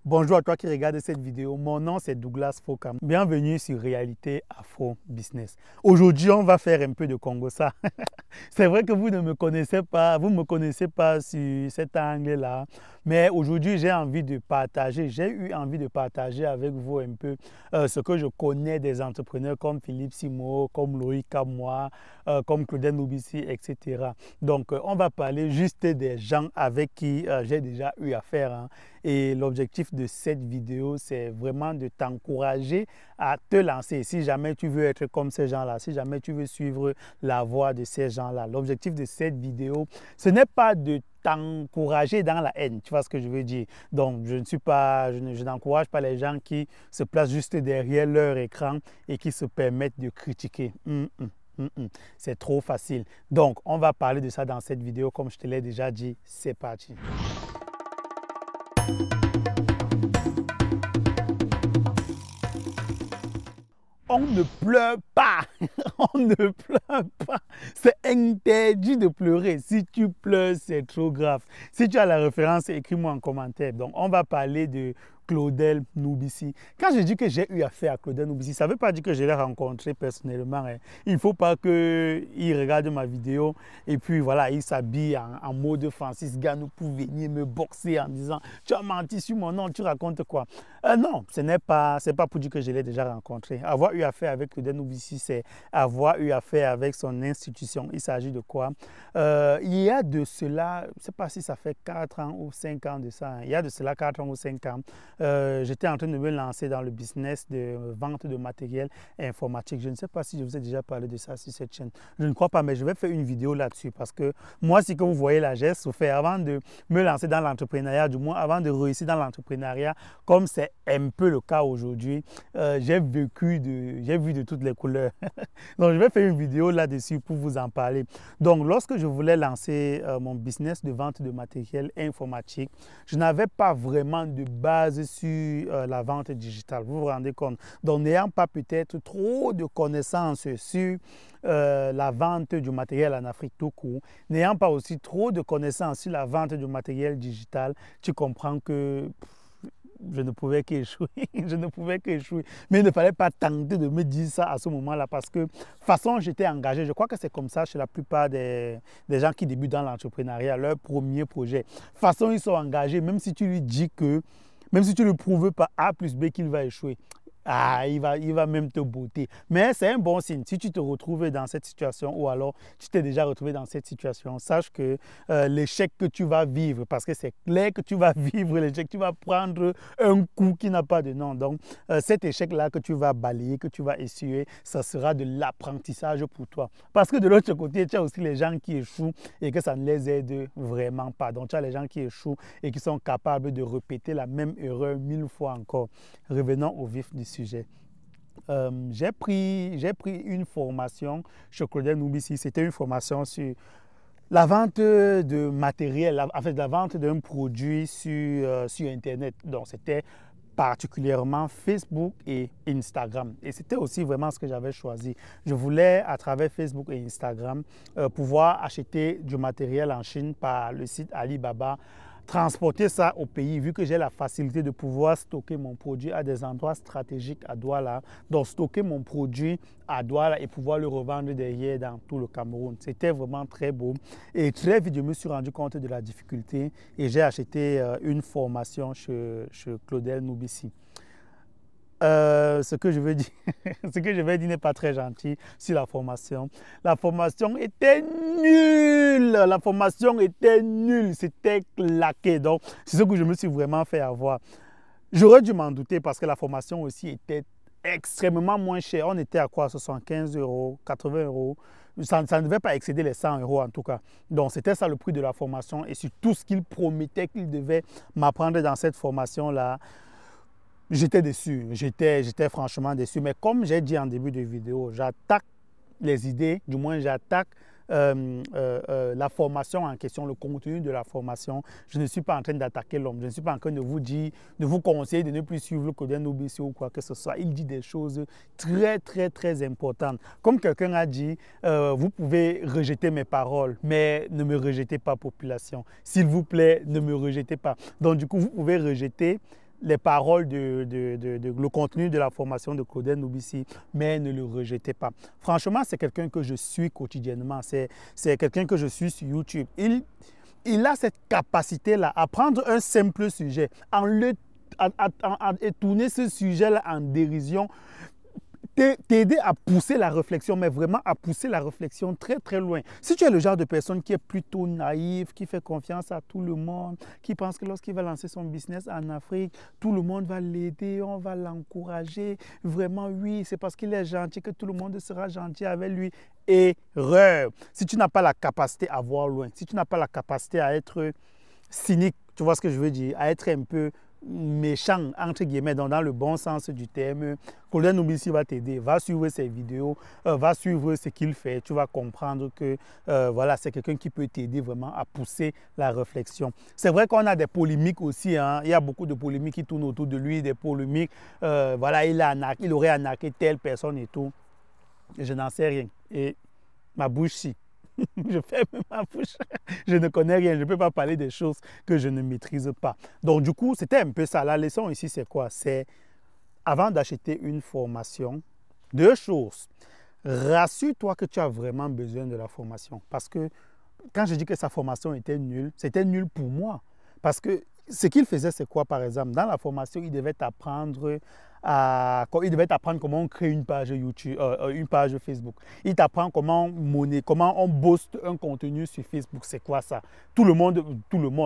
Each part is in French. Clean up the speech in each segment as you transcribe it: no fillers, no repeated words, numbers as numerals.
Bonjour à toi qui regarde cette vidéo. Mon nom c'est Douglas Fokam. Bienvenue sur Réalité Afro Business. Aujourd'hui, on va faire un peu de Congossa. C'est vrai que vous ne me connaissez pas, vous ne me connaissez pas sur cet angle-là, mais aujourd'hui, j'ai eu envie de partager avec vous un peu ce que je connais des entrepreneurs comme Philippe Simo, comme Loïc Kamwa, comme Claudel Noubissi, etc. Donc, on va parler juste des gens avec qui j'ai déjà eu affaire, hein. Et l'objectif de cette vidéo, c'est vraiment de t'encourager à te lancer. Si jamais tu veux être comme ces gens-là, si jamais tu veux suivre la voie de ces gens-là, l'objectif de cette vidéo, ce n'est pas de t'encourager dans la haine, tu vois ce que je veux dire. Donc, je n'encourage pas les gens qui se placent juste derrière leur écran et qui se permettent de critiquer. C'est trop facile. Donc, on va parler de ça dans cette vidéo, comme je te l'ai déjà dit. C'est parti. On ne pleure pas. On ne pleure pas. C'est interdit de pleurer. Si tu pleures, c'est trop grave. Si tu as la référence, écris-moi en commentaire. Donc, on va parler de Claudel Noubissi. Quand je dis que j'ai eu affaire à Claudel Noubissi, ça ne veut pas dire que je l'ai rencontré personnellement, hein. Il ne faut pas qu'il regarde ma vidéo et puis voilà, il s'habille en mode Francis Ngannou pour venir me boxer en disant « Tu as menti sur mon nom, tu racontes quoi ?» Non, ce n'est pas pour dire que je l'ai déjà rencontré. Avoir eu affaire avec Claudel Noubissi, c'est avoir eu affaire avec son institution. Il s'agit de quoi? Il y a de cela, je ne sais pas si ça fait 4 ans ou 5 ans de ça, hein. Il y a de cela 4 ans ou 5 ans. J'étais en train de me lancer dans le business de vente de matériel informatique. Je ne sais pas si je vous ai déjà parlé de ça sur cette chaîne. Je ne crois pas, mais je vais faire une vidéo là-dessus parce que moi, si que vous voyez là, j'ai souffert avant de me lancer dans l'entrepreneuriat, du moins avant de réussir dans l'entrepreneuriat, comme c'est un peu le cas aujourd'hui. J'ai vu de toutes les couleurs. Donc, je vais faire une vidéo là-dessus pour vous en parler. Donc, lorsque je voulais lancer mon business de vente de matériel informatique, je n'avais pas vraiment de base sur la vente digitale. Vous vous rendez compte? Donc, n'ayant pas peut-être trop de connaissances sur la vente du matériel en Afrique tout court, n'ayant pas aussi trop de connaissances sur la vente du matériel digital, tu comprends que je ne pouvais qu'échouer. Je ne pouvais qu'échouer. Mais il ne fallait pas tenter de me dire ça à ce moment-là parce que, de toute façon, j'étais engagé. Je crois que c'est comme ça chez la plupart des gens qui débutent dans l'entrepreneuriat, leur premier projet. De toute façon, ils sont engagés, même si tu lui dis que, même si tu ne prouves pas A plus B qu'il va échouer. Ah, il va même te botter. Mais c'est un bon signe. Si tu te retrouves dans cette situation ou alors tu t'es déjà retrouvé dans cette situation, sache que l'échec que tu vas vivre, parce que c'est clair que tu vas vivre l'échec, tu vas prendre un coup qui n'a pas de nom. Donc, cet échec-là que tu vas balayer, que tu vas essuyer, ça sera de l'apprentissage pour toi. Parce que de l'autre côté, tu as aussi les gens qui échouent et que ça ne les aide vraiment pas. Donc, tu as les gens qui échouent et qui sont capables de répéter la même erreur 1000 fois encore. Revenons au vif du sujet. J'ai pris une formation chez Claudel Noubissi. C'était une formation sur la vente de matériel, en fait, la vente d'un produit sur Internet. Donc, c'était particulièrement Facebook et Instagram. Et c'était aussi vraiment ce que j'avais choisi. Je voulais, à travers Facebook et Instagram, pouvoir acheter du matériel en Chine par le site Alibaba, transporter ça au pays, vu que j'ai la facilité de pouvoir stocker mon produit à des endroits stratégiques à Douala. Donc, stocker mon produit à Douala et pouvoir le revendre derrière dans tout le Cameroun. C'était vraiment très beau. Et très vite, je me suis rendu compte de la difficulté et j'ai acheté une formation chez Claudel Noubissi. Ce que je veux dire, ce que je vais dire n'est pas très gentil sur la formation. La formation était nulle. La formation était nulle. C'était claqué. Donc, c'est ce que je me suis vraiment fait avoir. J'aurais dû m'en douter parce que la formation aussi était extrêmement moins chère. On était à quoi? 75 €, 80 €. Ça ne devait pas excéder les 100 € en tout cas. Donc, c'était ça le prix de la formation. Et sur tout ce qu'il promettait qu'il devait m'apprendre dans cette formation-là, j'étais déçu, j'étais franchement déçu. Mais comme j'ai dit en début de vidéo, j'attaque les idées, du moins j'attaque la formation en question, le contenu de la formation. Je ne suis pas en train d'attaquer l'homme, je ne suis pas en train de vous dire, de vous conseiller de ne plus suivre le Claudel Noubissi ou quoi que ce soit. Il dit des choses très, très, très importantes. Comme quelqu'un a dit, vous pouvez rejeter mes paroles, mais ne me rejetez pas, population. S'il vous plaît, ne me rejetez pas. Donc, du coup, vous pouvez rejeter les paroles le contenu de la formation de Claudel Nobissi, mais ne le rejetez pas. Franchement, c'est quelqu'un que je suis quotidiennement. C'est quelqu'un que je suis sur YouTube. Il a cette capacité-là à prendre un simple sujet, et tourner ce sujet-là en dérision, t'aider à pousser la réflexion, mais vraiment à pousser la réflexion très très loin. Si tu es le genre de personne qui est plutôt naïf, qui fait confiance à tout le monde, qui pense que lorsqu'il va lancer son business en Afrique, tout le monde va l'aider, on va l'encourager, vraiment oui, c'est parce qu'il est gentil que tout le monde sera gentil avec lui. Erreur! Si tu n'as pas la capacité à voir loin, si tu n'as pas la capacité à être cynique, tu vois ce que je veux dire, à être un peu méchant, entre guillemets, dans le bon sens du terme, Claudel Nobissi va t'aider. Va suivre ses vidéos, va suivre ce qu'il fait. Tu vas comprendre que voilà, c'est quelqu'un qui peut t'aider vraiment à pousser la réflexion. C'est vrai qu'on a des polémiques aussi. Hein. Il y a beaucoup de polémiques qui tournent autour de lui, des polémiques. Voilà, il aurait arnaqué telle personne et tout. Je n'en sais rien. Et ma bouche, si. Je ferme ma bouche. Je ne connais rien. Je ne peux pas parler des choses que je ne maîtrise pas. Donc, du coup, c'était un peu ça. La leçon ici, c'est quoi? C'est avant d'acheter une formation, deux choses. Rassure-toi que tu as vraiment besoin de la formation. Parce que quand je dis que sa formation était nulle, c'était nul pour moi. Parce que ce qu'il faisait, c'est quoi, par exemple? Dans la formation, il devait t'apprendre comment on crée une page YouTube, une page Facebook. Il t'apprend comment on booste un contenu sur Facebook. C'est quoi ça? Tout le monde.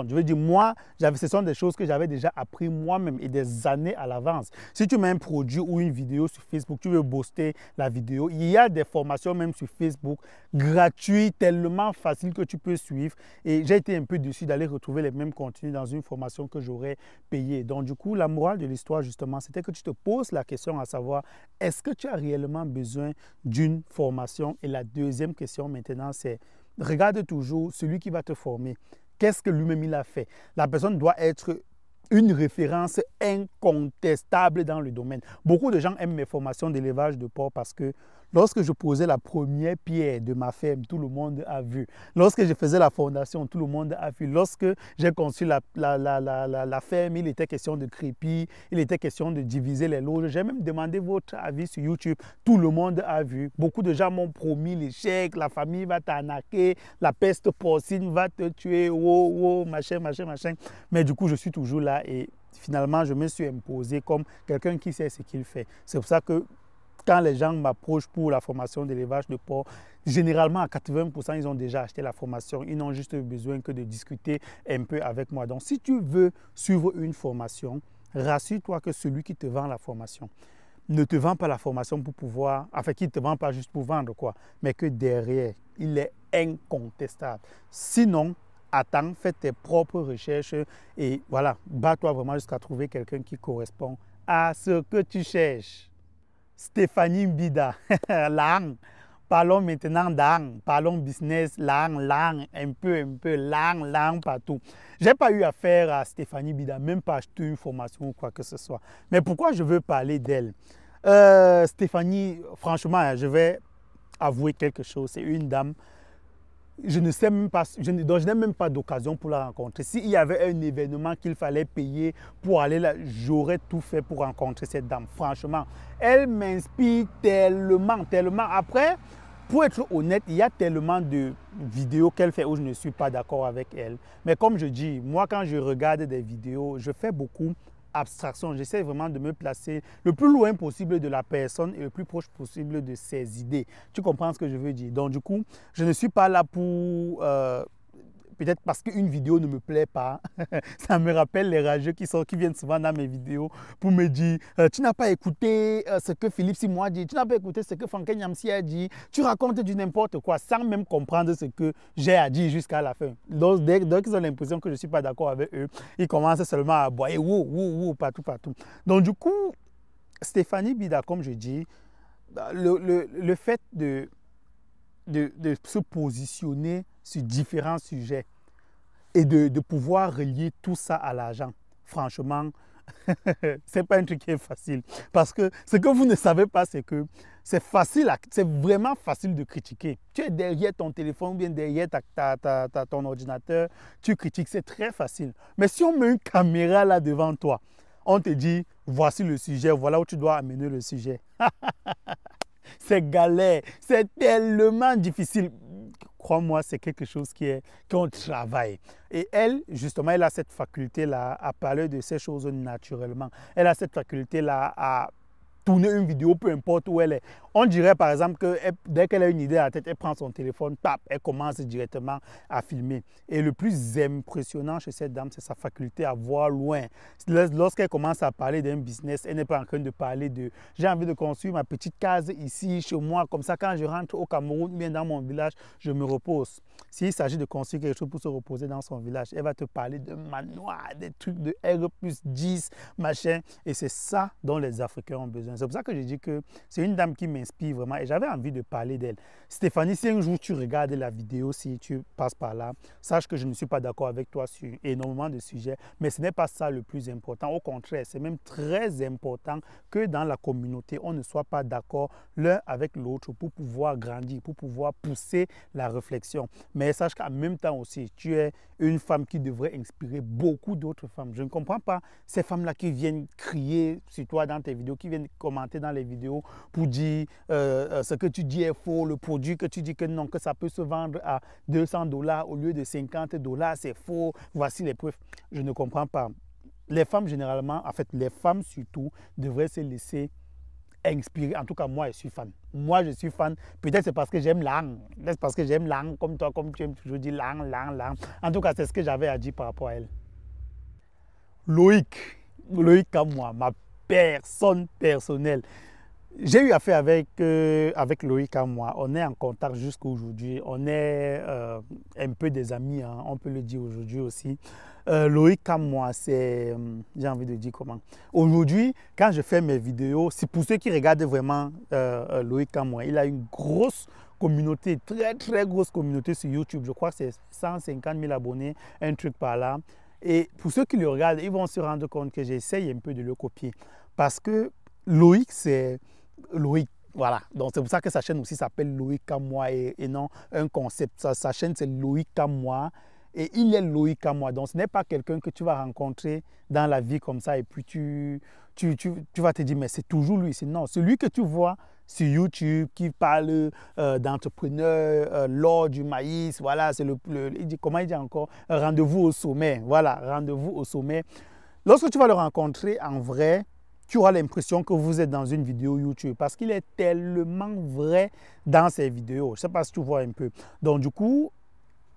Je veux dire, moi, ce sont des choses que j'avais déjà appris moi-même et des années à l'avance. Si tu mets un produit ou une vidéo sur Facebook, tu veux booster la vidéo, il y a des formations même sur Facebook gratuites, tellement faciles que tu peux suivre. Et j'ai été un peu déçu d'aller retrouver les mêmes contenus dans une formation que j'aurais payée. Donc, du coup, la morale de l'histoire, justement, c'était que tu te poses la question à savoir, est-ce que tu as réellement besoin d'une formation? Et la deuxième question maintenant, c'est, regarde toujours celui qui va te former. Qu'est-ce que lui-même il a fait? La personne doit être une référence incontestable dans le domaine. Beaucoup de gens aiment mes formations d'élevage de porc parce que lorsque je posais la première pierre de ma ferme, tout le monde a vu. Lorsque je faisais la fondation, tout le monde a vu. Lorsque j'ai conçu la ferme, il était question de crépis, il était question de diviser les lots. J'ai même demandé votre avis sur YouTube. Tout le monde a vu. Beaucoup de gens m'ont promis l'échec, la famille va t'arnaquer, la peste porcine va te tuer, machin. Mais du coup, je suis toujours là et finalement, je me suis imposé comme quelqu'un qui sait ce qu'il fait. C'est pour ça que quand les gens m'approchent pour la formation d'élevage de porc, généralement à 80%, ils ont déjà acheté la formation. Ils n'ont juste besoin que de discuter un peu avec moi. Donc, si tu veux suivre une formation, rassure-toi que celui qui te vend la formation ne te vend pas la formation pour pouvoir, enfin, qu'il ne te vend pas juste pour vendre, quoi, mais que derrière, il est incontestable. Sinon, attends, fais tes propres recherches et voilà, bats-toi vraiment jusqu'à trouver quelqu'un qui correspond à ce que tu cherches. Stéphanie Mbida, lang. Parlons maintenant d'ang, parlons business, lang, un peu, lang partout. Je n'ai pas eu affaire à Stéphanie Mbida, même pas acheté une formation ou quoi que ce soit. Mais pourquoi je veux parler d'elle? Stéphanie, franchement, je vais avouer quelque chose. C'est une dame, je n'ai même pas d'occasion pour la rencontrer. S'il y avait un événement qu'il fallait payer pour aller là, j'aurais tout fait pour rencontrer cette dame. Franchement, elle m'inspire tellement. Après, pour être honnête, il y a tellement de vidéos qu'elle fait où je ne suis pas d'accord avec elle. Mais comme je dis, moi, quand je regarde des vidéos, je fais beaucoup abstraction. J'essaie vraiment de me placer le plus loin possible de la personne et le plus proche possible de ses idées. Tu comprends ce que je veux dire? Donc, du coup, je ne suis pas là pour... peut-être parce qu'une vidéo ne me plaît pas. Ça me rappelle les rageux qui viennent souvent dans mes vidéos pour me dire tu n'as pas écouté ce que Philippe Simoa dit, tu n'as pas écouté ce que Franklin Nyamsi a dit, tu racontes du n'importe quoi sans même comprendre ce que j'ai à dire jusqu'à la fin. Donc, dès qu'ils ont l'impression que je ne suis pas d'accord avec eux, ils commencent seulement à aboyer partout. Donc, du coup, Stéphanie Mbida, comme je dis, le fait de se positionner sur différents sujets et de pouvoir relier tout ça à l'argent. Franchement, ce n'est pas un truc qui est facile. Parce que ce que vous ne savez pas, c'est que c'est vraiment facile de critiquer. Tu es derrière ton téléphone ou bien derrière ton ordinateur, tu critiques, c'est très facile. Mais si on met une caméra là devant toi, On te dit, voici le sujet, voilà où tu dois amener le sujet. C'est galère, c'est tellement difficile. Crois-moi, c'est quelque chose qu'on travaille. Et elle, justement, elle a cette faculté-là à parler de ces choses naturellement. Elle a cette faculté-là à tourner une vidéo, peu importe où elle est. On dirait par exemple que dès qu'elle a une idée à la tête, elle prend son téléphone, pap, elle commence directement à filmer. Et le plus impressionnant chez cette dame, c'est sa faculté à voir loin. Lorsqu'elle commence à parler d'un business, elle n'est pas en train de parler de « j'ai envie de construire ma petite case ici, chez moi, comme ça quand je rentre au Cameroun, bien dans mon village, je me repose ». S'il s'agit de construire quelque chose pour se reposer dans son village, elle va te parler de manoir, des trucs de R+10, machin. Et c'est ça dont les Africains ont besoin. C'est pour ça que je dis que c'est une dame qui m'inspire vraiment et j'avais envie de parler d'elle. Stéphanie, si un jour tu regardes la vidéo, si tu passes par là, sache que je ne suis pas d'accord avec toi sur énormément de sujets, mais ce n'est pas ça le plus important. Au contraire, c'est même très important que dans la communauté, on ne soit pas d'accord l'un avec l'autre pour pouvoir grandir, pour pouvoir pousser la réflexion. Mais sache qu'en même temps aussi, tu es une femme qui devrait inspirer beaucoup d'autres femmes. Je ne comprends pas ces femmes-là qui viennent crier sur toi dans tes vidéos, qui viennent commenter dans les vidéos pour dire ce que tu dis est faux, le produit que tu dis que non, que ça peut se vendre à 200 $ au lieu de 50 $, c'est faux, voici les preuves. Je ne comprends pas. Les femmes généralement, en fait les femmes surtout, devraient se laisser inspiré. En tout cas, moi, je suis fan. Moi, je suis fan. Peut-être c'est parce que j'aime l'angle. Peut-être parce que j'aime l'angle, comme toi, comme tu aimes toujours dire l'angle. En tout cas, c'est ce que j'avais à dire par rapport à elle. Loïc comme moi, ma personne personnelle. J'ai eu affaire avec Loïc à moi. On est en contact jusqu'à aujourd'hui. On est un peu des amis, hein, on peut le dire aujourd'hui aussi. Loïc à moi, c'est, j'ai envie de dire comment. Aujourd'hui, quand je fais mes vidéos, c'est pour ceux qui regardent vraiment Loïc à moi. Il a une grosse communauté, très grosse communauté sur YouTube. Je crois que c'est 150 000 abonnés, un truc par là. Et pour ceux qui le regardent, ils vont se rendre compte que j'essaye un peu de le copier. Parce que Loïc, c'est Loïc, voilà. Donc c'est pour ça que sa chaîne aussi s'appelle Loïc comme moi et non un concept. Sa chaîne c'est Loïc comme moi et il est Loïc comme moi. Donc ce n'est pas quelqu'un que tu vas rencontrer dans la vie comme ça et puis tu vas te dire mais c'est toujours lui. Non, celui que tu vois sur YouTube qui parle d'entrepreneur, l'or du maïs, voilà, c'est comment il dit encore, rendez-vous au sommet. Voilà, rendez-vous au sommet. Lorsque tu vas le rencontrer en vrai, tu auras l'impression que vous êtes dans une vidéo YouTube parce qu'il est tellement vrai dans ses vidéos. Je ne sais pas si tu vois un peu. Donc, du coup,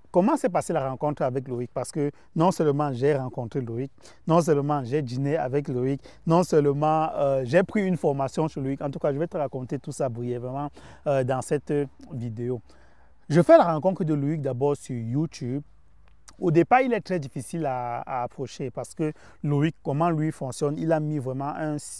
comment s'est passée la rencontre avec Loïc? Parce que non seulement j'ai rencontré Loïc, non seulement j'ai dîné avec Loïc, non seulement j'ai pris une formation sur Loïc. En tout cas, je vais te raconter tout ça brièvement dans cette vidéo. Je fais la rencontre de Loïc d'abord sur YouTube. Au départ, il est très difficile à approcher parce que Loïc, comment lui fonctionne, il a mis vraiment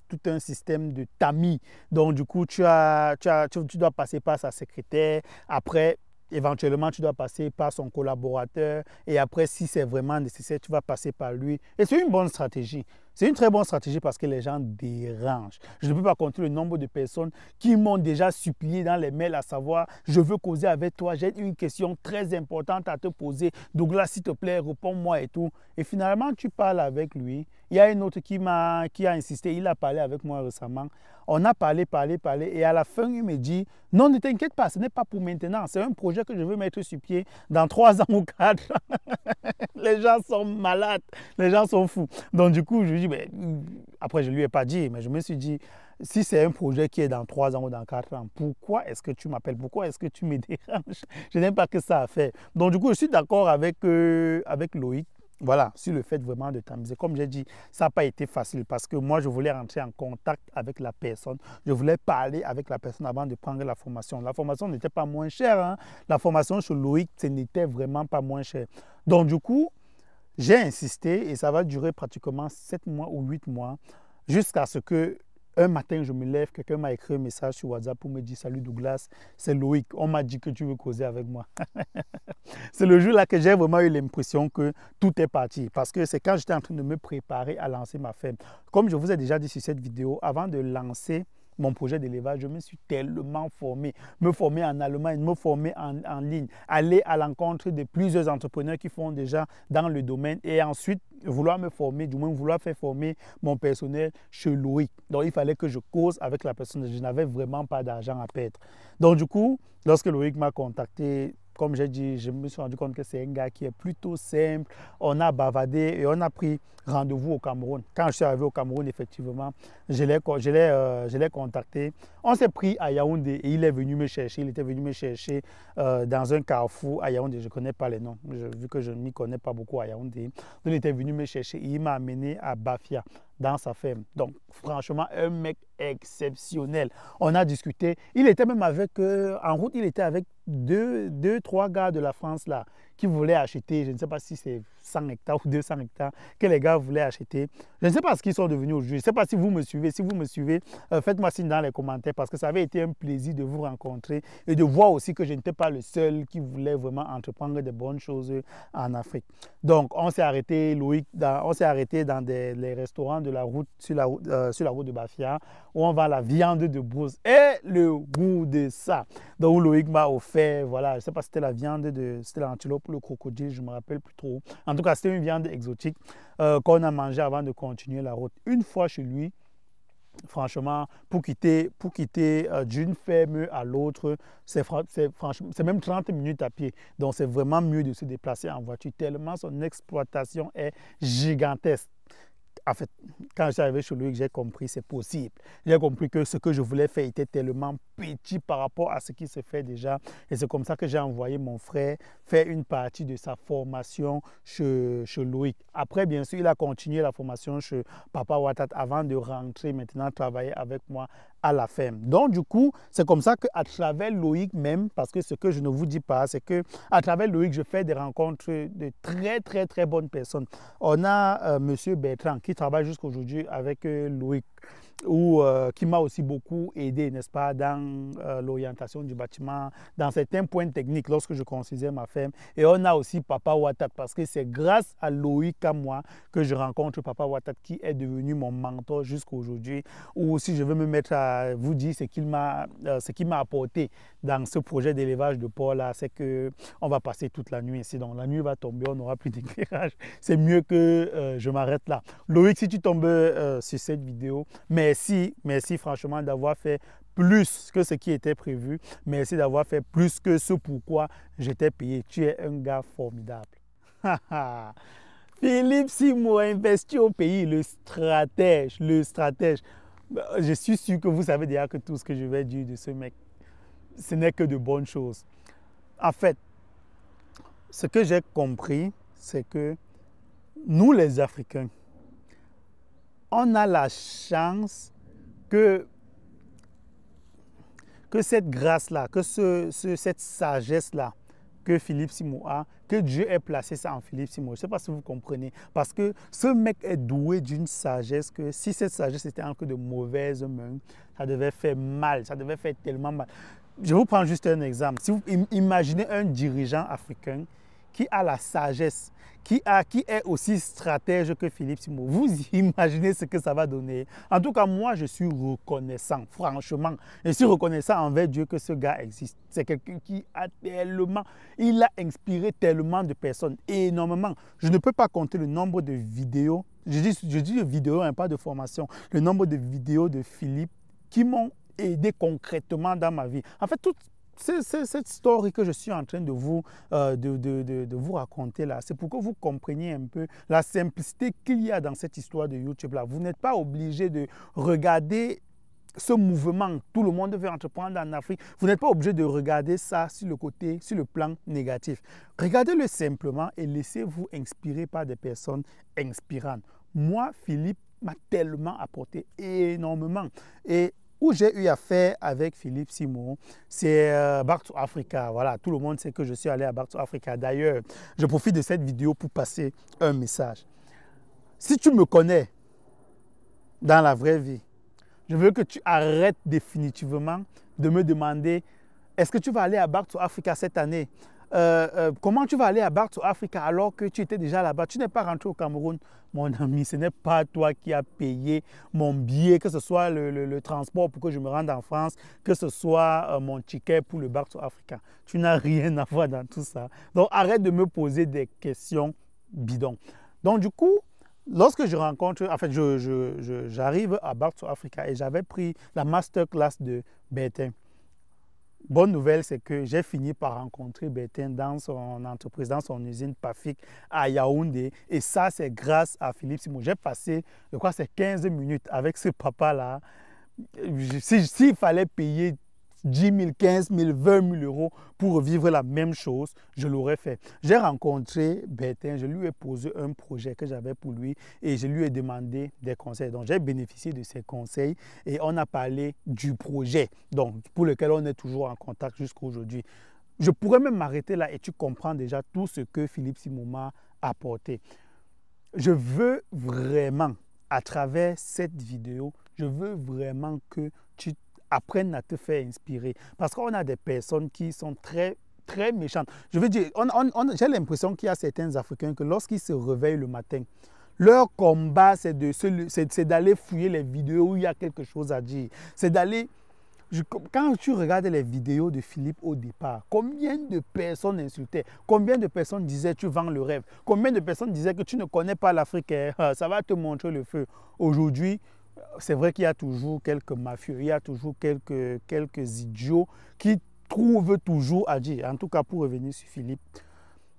tout un système de tamis. Donc, du coup, tu dois passer par sa secrétaire. Après, éventuellement, tu dois passer par son collaborateur. Et après, si c'est vraiment nécessaire, tu vas passer par lui. Et c'est une bonne stratégie. C'est une très bonne stratégie parce que les gens dérangent. Je ne peux pas compter le nombre de personnes qui m'ont déjà supplié dans les mails à savoir « Je veux causer avec toi, j'ai une question très importante à te poser. Douglas, s'il te plaît, réponds-moi et tout. » Et finalement, tu parles avec lui. Il y a une autre qui a insisté, il a parlé avec moi récemment. On a parlé et à la fin, il me dit « Non, ne t'inquiète pas, ce n'est pas pour maintenant. C'est un projet que je veux mettre sur pied dans 3 ans ou 4 ans. » Les gens sont malades, les gens sont fous. Donc du coup, je lui dis, mais, après je ne lui ai pas dit, mais je me suis dit, si c'est un projet qui est dans 3 ans ou dans 4 ans, pourquoi est-ce que tu m'appelles? Pourquoi est-ce que tu me déranges? Je n'ai pas que ça à faire. Donc du coup, je suis d'accord avec Loïc. Voilà, sur le fait vraiment de t'amuser. Comme j'ai dit, ça n'a pas été facile parce que moi, je voulais rentrer en contact avec la personne. Je voulais parler avec la personne avant de prendre la formation. La formation n'était pas moins chère, hein. La formation sur Loïc, ce n'était vraiment pas moins cher. Donc, du coup, j'ai insisté et ça va durer pratiquement 7 mois ou 8 mois jusqu'à ce que un matin, je me lève, quelqu'un m'a écrit un message sur WhatsApp pour me dire « Salut Douglas, c'est Loïc, on m'a dit que tu veux causer avec moi. » C'est le jour-là que j'ai vraiment eu l'impression que tout est parti. Parce que c'est quand j'étais en train de me préparer à lancer ma ferme. Comme je vous ai déjà dit sur cette vidéo, avant de lancer mon projet d'élevage, je me suis tellement formé. Me former en Allemagne, me former en ligne, aller à l'encontre de plusieurs entrepreneurs qui font déjà dans le domaine et ensuite vouloir me former, du moins vouloir faire former mon personnel chez Loïc. Donc, il fallait que je cause avec la personne. Je n'avais vraiment pas d'argent à perdre. Donc, du coup, lorsque Loïc m'a contacté, comme j'ai dit, je me suis rendu compte que c'est un gars qui est plutôt simple. On a bavardé et on a pris rendez-vous au Cameroun. Quand je suis arrivé au Cameroun, effectivement, je l'ai contacté. On s'est pris à Yaoundé et il est venu me chercher. Il était venu me chercher dans un carrefour à Yaoundé. Je ne connais pas les noms, vu que je ne m'y connais pas beaucoup à Yaoundé. Donc, il était venu me chercher et il m'a amené à Bafia, dans sa ferme. Donc, franchement, un mec exceptionnel. On a discuté. Il était même avec, en route, il était avec trois gars de la France là, qui voulaient acheter, je ne sais pas si c'est 100 hectares ou 200 hectares, que les gars voulaient acheter. Je ne sais pas ce qu'ils sont devenus aujourd'hui. Je ne sais pas si vous me suivez. Si vous me suivez, faites-moi signe dans les commentaires parce que ça avait été un plaisir de vous rencontrer et de voir aussi que je n'étais pas le seul qui voulait vraiment entreprendre de bonnes choses en Afrique. Donc, on s'est arrêté, Loïc, on s'est arrêté dans les restaurants de la route, sur la route de Bafia, où on vend la viande de brousse et le goût de ça. Donc, Loïc m'a offert, voilà, je ne sais pas si c'était la viande c'était l'antilope ou le crocodile, je ne me rappelle plus trop. En tout cas, c'était une viande exotique qu'on a mangé avant de continuer la route. Une fois chez lui, franchement, pour quitter d'une ferme à l'autre, c'est même 30 minutes à pied. Donc, c'est vraiment mieux de se déplacer en voiture, tellement son exploitation est gigantesque. En fait, quand je suis arrivé chez lui, j'ai compris que c'est possible. J'ai compris que ce que je voulais faire était tellement petit par rapport à ce qui se fait déjà. Et c'est comme ça que j'ai envoyé mon frère faire une partie de sa formation chez Loïc. Après, bien sûr, il a continué la formation chez Papa Ouattara avant de rentrer maintenant travailler avec moi à la ferme. Donc, du coup, c'est comme ça qu'à travers Loïc même, parce que ce que je ne vous dis pas, c'est qu'à travers Loïc, je fais des rencontres de très, très, très bonnes personnes. On a M. Bertrand qui travaille jusqu'aujourd'hui avec Loïc, qui m'a aussi beaucoup aidé, n'est-ce pas, dans l'orientation du bâtiment, dans certains points techniques lorsque je construisais ma ferme. Et on a aussi Papa Ouattara, parce que c'est grâce à Loïc à moi que je rencontre Papa Ouattara, qui est devenu mon mentor jusqu'aujourd'hui. Ou si je veux me mettre à vous dire ce qu'il m'a apporté dans ce projet d'élevage de porc là, c'est qu'on va passer toute la nuit ici. Donc la nuit va tomber, on n'aura plus d'éclairage. C'est mieux que je m'arrête là. Loïc, si tu tombes sur cette vidéo, merci franchement d'avoir fait plus que ce qui était prévu. Merci d'avoir fait plus que ce pourquoi j'étais payé. Tu es un gars formidable. Philippe Simo a investi au pays, le stratège. Je suis sûr que vous savez déjà que tout ce que je vais dire de ce mec, ce n'est que de bonnes choses. En fait, ce que j'ai compris, c'est que nous les Africains, on a la chance que cette grâce-là, que cette sagesse-là que Philippe Simo a, que Dieu ait placé ça en Philippe Simo. Je ne sais pas si vous comprenez. Parce que ce mec est doué d'une sagesse que si cette sagesse était entre de mauvaises mains, ça devait faire mal, ça devait faire tellement mal. Je vous prends juste un exemple. Si vous imaginez un dirigeant africain qui a la sagesse, qui est aussi stratège que Philippe Simo. Vous imaginez ce que ça va donner. En tout cas, moi, je suis reconnaissant, franchement. Je suis reconnaissant envers Dieu que ce gars existe. C'est quelqu'un qui a il a inspiré tellement de personnes, énormément. Je ne peux pas compter le nombre de vidéos, je dis de vidéos, hein, pas de formation, le nombre de vidéos de Philippe qui m'ont aidé concrètement dans ma vie. En fait, cette story que je suis en train de vous raconter là, c'est pour que vous compreniez un peu la simplicité qu'il y a dans cette histoire de YouTube là. Vous n'êtes pas obligé de regarder ce mouvement, tout le monde veut entreprendre en Afrique. Vous n'êtes pas obligé de regarder ça sur le plan négatif. Regardez-le simplement et laissez-vous inspirer par des personnes inspirantes. Moi, Philippe m'a tellement apporté énormément. Et où j'ai eu affaire avec Philippe Simo, c'est Back to Africa. Voilà, tout le monde sait que je suis allé à Back to Africa. D'ailleurs, je profite de cette vidéo pour passer un message. Si tu me connais dans la vraie vie, je veux que tu arrêtes définitivement de me demander est-ce que tu vas aller à Back to Africa cette année? comment tu vas aller à Back to Africa alors que tu étais déjà là-bas? Tu n'es pas rentré au Cameroun. Mon ami, ce n'est pas toi qui as payé mon billet, que ce soit le transport pour que je me rende en France, que ce soit mon ticket pour le Back to Africa. Tu n'as rien à voir dans tout ça. Donc, arrête de me poser des questions bidons. Donc, du coup, lorsque je rencontre, en fait, j'arrive à Back to Africa et j'avais pris la masterclass de Bertin. Bonne nouvelle, c'est que j'ai fini par rencontrer Bertin dans son entreprise, dans son usine PAFIC à Yaoundé. Et ça, c'est grâce à Philippe Simon. J'ai passé, je crois, c'est 15 minutes avec ce papa-là. S'il fallait payer 10 000, 15 000, 20 000 euros pour vivre la même chose, je l'aurais fait. J'ai rencontré Bertin, je lui ai posé un projet que j'avais pour lui et je lui ai demandé des conseils. Donc, j'ai bénéficié de ses conseils et on a parlé du projet, donc, pour lequel on est toujours en contact jusqu'à aujourd'hui. Je pourrais même m'arrêter là et tu comprends déjà tout ce que Philippe Simon m'a apporté. Je veux vraiment, à travers cette vidéo, je veux vraiment que tu apprennent à te faire inspirer. Parce qu'on a des personnes qui sont très méchantes. Je veux dire, j'ai l'impression qu'il y a certains Africains que lorsqu'ils se réveillent le matin, leur combat, c'est d'aller fouiller les vidéos où il y a quelque chose à dire. C'est d'aller... Quand tu regardes les vidéos de Philippe au départ, combien de personnes insultaient? Combien de personnes disaient tu vends le rêve? Combien de personnes disaient que tu ne connais pas l'Afrique? Ça va te montrer le feu. Aujourd'hui, c'est vrai qu'il y a toujours quelques mafieux, il y a toujours quelques idiots qui trouvent toujours à dire. En tout cas, pour revenir sur Philippe,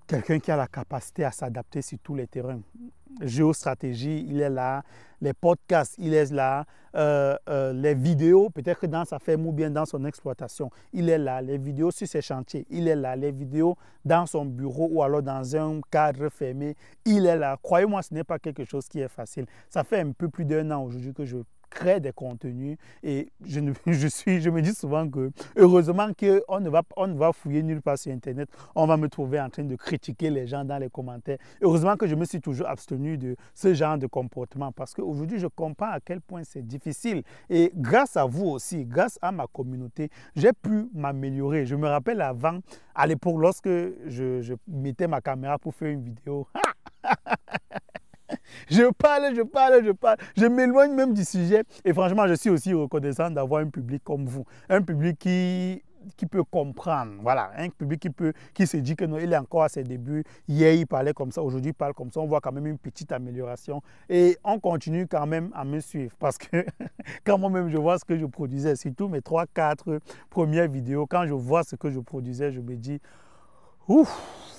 quelqu'un qui a la capacité à s'adapter sur tous les terrains. Géostratégie, il est là. Les podcasts, il est là. Les vidéos, peut-être que dans sa ferme ou bien dans son exploitation, il est là. Les vidéos sur ses chantiers, il est là. Les vidéos dans son bureau ou alors dans un cadre fermé, il est là. Croyez-moi, ce n'est pas quelque chose qui est facile. Ça fait un peu plus d'1 an aujourd'hui que je crée des contenus et je me dis souvent que heureusement qu'on ne va fouiller nulle part sur Internet. On va me trouver en train de critiquer les gens dans les commentaires. Heureusement que je me suis toujours abstenu de ce genre de comportement parce qu'aujourd'hui, je comprends à quel point c'est difficile. Et grâce à vous aussi, grâce à ma communauté, j'ai pu m'améliorer. Je me rappelle avant, à l'époque, lorsque je mettais ma caméra pour faire une vidéo, je parle. Je m'éloigne même du sujet. Et franchement, je suis aussi reconnaissant d'avoir un public comme vous. Un public qui peut comprendre. Voilà, un public qui se dit que non, il est encore à ses débuts. Hier, il parlait comme ça. Aujourd'hui, il parle comme ça. On voit quand même une petite amélioration. Et on continue quand même à me suivre. Parce que quand moi-même, je vois ce que je produisais, surtout mes 3-4 premières vidéos, quand je vois ce que je produisais, je me dis... Ouf,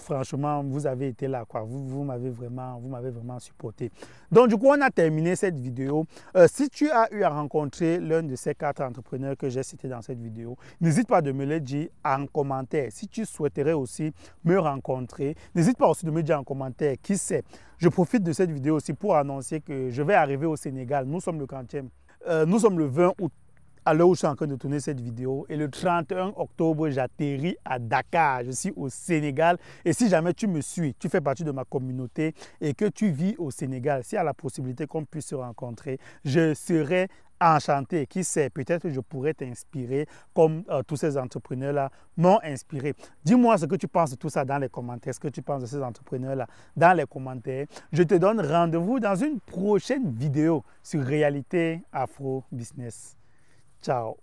franchement, vous avez été là, quoi. Vous m'avez vraiment supporté. Donc, du coup, on a terminé cette vidéo. Si tu as eu à rencontrer l'un de ces 4 entrepreneurs que j'ai cités dans cette vidéo, n'hésite pas de me le dire en commentaire. Si tu souhaiterais aussi me rencontrer, n'hésite pas aussi de me dire en commentaire qui c'est. Je profite de cette vidéo aussi pour annoncer que je vais arriver au Sénégal. Nous sommes le 40e. Nous sommes le 20 août. À l'heure où je suis en train de tourner cette vidéo. Et le 31 octobre, j'atterris à Dakar. Je suis au Sénégal. Et si jamais tu me suis, tu fais partie de ma communauté et que tu vis au Sénégal, s'il y a la possibilité qu'on puisse se rencontrer, je serai enchanté. Qui sait, peut-être que je pourrais t'inspirer comme tous ces entrepreneurs-là m'ont inspiré. Dis-moi ce que tu penses de tout ça dans les commentaires. Ce que tu penses de ces entrepreneurs-là dans les commentaires. Je te donne rendez-vous dans une prochaine vidéo sur Réalité Afro Business. Ciao.